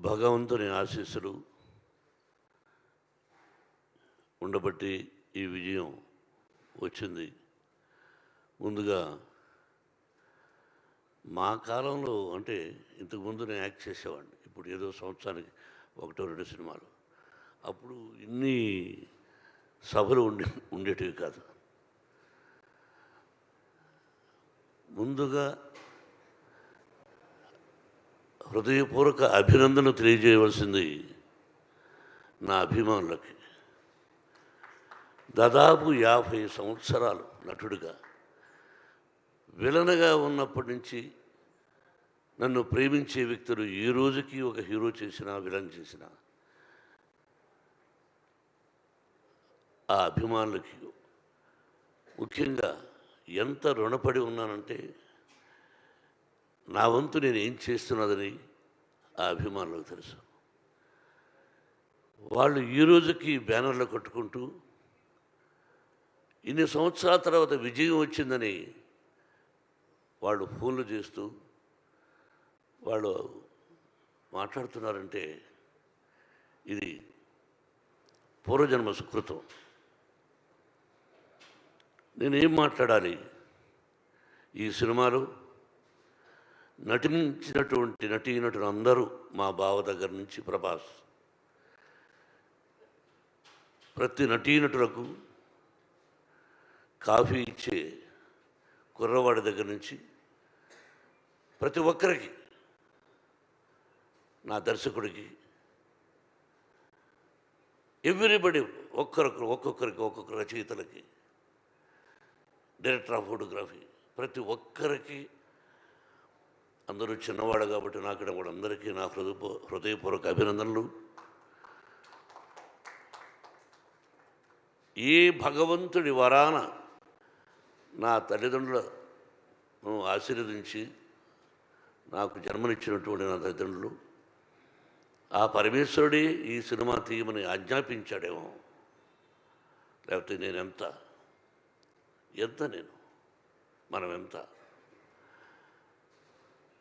భగవంతుని ఆశీస్సులు ఉండబట్టి ఈ విజయం వచ్చింది. ముందుగా మా కాలంలో అంటే ఇంతకుముందు నేను యాక్ట్ చేసేవాడిని. ఇప్పుడు ఏదో సంవత్సరానికి 1-2 సినిమాలు. అప్పుడు ఇన్ని సభలు ఉండేటివి కాదు. ముందుగా హృదయపూర్వక అభినందన తెలియజేయవలసింది నా అభిమానులకి. దాదాపు 50 సంవత్సరాలు నటుడిగా, విలన్గా ఉన్నప్పటి నుంచి నన్ను ప్రేమించే వ్యక్తులు ఈ రోజుకి ఒక హీరో చేసినా విలన్ చేసినా ఆ అభిమానులకి ముఖ్యంగా ఎంత రుణపడి ఉన్నానంటే, నా వంతు నేను ఏం చేస్తున్నదని ఆ అభిమానులకు తెలుసు. వాళ్ళు ఈ రోజుకి బ్యానర్లు కట్టుకుంటూ ఇన్ని సంవత్సరాల తర్వాత విజయం వచ్చిందని వాళ్ళు ఫోన్లు చేస్తూ వాళ్ళు మాట్లాడుతున్నారంటే ఇది పూర్వజన్మ సుకృతం. నేనేం మాట్లాడాలి? ఈ సినిమాలో నటించినటువంటి నటీనటులు అందరూ, మా బావ దగ్గర నుంచి ప్రభాస్, ప్రతి నటీనటులకు కాఫీ ఇచ్చే కుర్రవాడి దగ్గర నుంచి ప్రతి ఒక్కరికి, నా దర్శకుడికి, ఎవ్రీబడి, ఒక్కొక్కరికి ఒక్కొక్క రచయితలకి, డైరెక్టర్ ఆఫ్ ఫోటోగ్రఫీ, ప్రతి ఒక్కరికి, అందరూ చిన్నవాడు కాబట్టి నాకు కూడా అందరికీ నా హృదయపూర్వక అభినందనలు. ఏ భగవంతుడి వరాన నా తల్లిదండ్రులను ఆశీర్వదించి నాకు జన్మనిచ్చినటువంటి నా తల్లిదండ్రులు, ఆ పరమేశ్వరుడే ఈ సినిమా తీయమని ఆజ్ఞాపించాడేమో, లేకపోతే నేను ఎంత మనం ఎంత.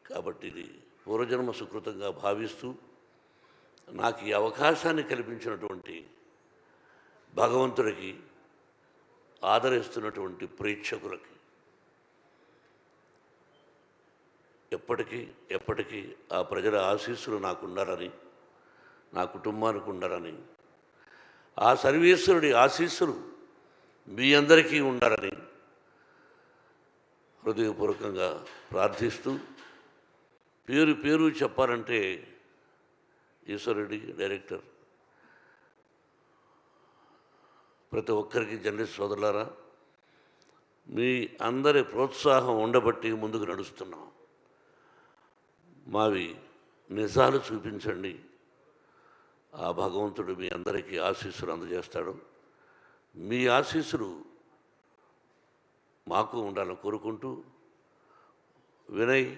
కాబట్టి ఇది పూర్వజన్మ సుకృతంగా భావిస్తూ నాకు ఈ అవకాశాన్ని కల్పించినటువంటి భగవంతుడికి, ఆదరిస్తున్నటువంటి ప్రేక్షకులకి ఎప్పటికీ ఆ ప్రజల ఆశీస్సులు నాకు ఉండాలని, నా కుటుంబానికి ఉండాలని, ఆ సర్వేశ్వరుడి ఆశీస్సులు మీ అందరికీ ఉండాలని హృదయపూర్వకంగా ప్రార్థిస్తూ, పేరు చెప్పాలంటే ఈశ్వరుడి డైరెక్టర్, ప్రతి ఒక్కరికి జర్నలిస్ట్ సోదరులారా, మీ అందరి ప్రోత్సాహం ఉండబట్టి ముందుకు నడుస్తున్నాం. మావి నిజాలు చూపించండి, ఆ భగవంతుడు మీ అందరికీ ఆశీస్సులు అందజేస్తాడు. మీ ఆశీస్సులు మాకు ఉండాలని కోరుకుంటూ, Vinay,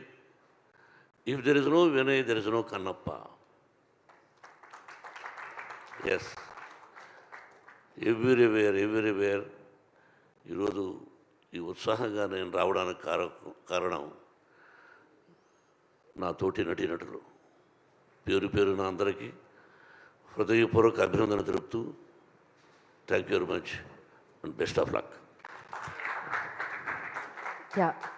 if there is no Vinay there is no Kannappa. Yes, everywhere ఈరోజు ఈ ఉత్సాహంగా నేను రావడానికి కారణం నా తోటి నటీనటులు. పేరున అందరికీ హృదయపూర్వక అభినందన తెలుపుతూ, thank you very much and best of luck.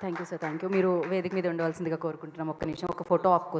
Thank you sir, thank you. మీరు వేదిక మీద ఉండవలసిందిగా కోరుకుంటున్నాం. ఒక్క నిమిషం, ఒక ఫోటో ఆప్ కోసం.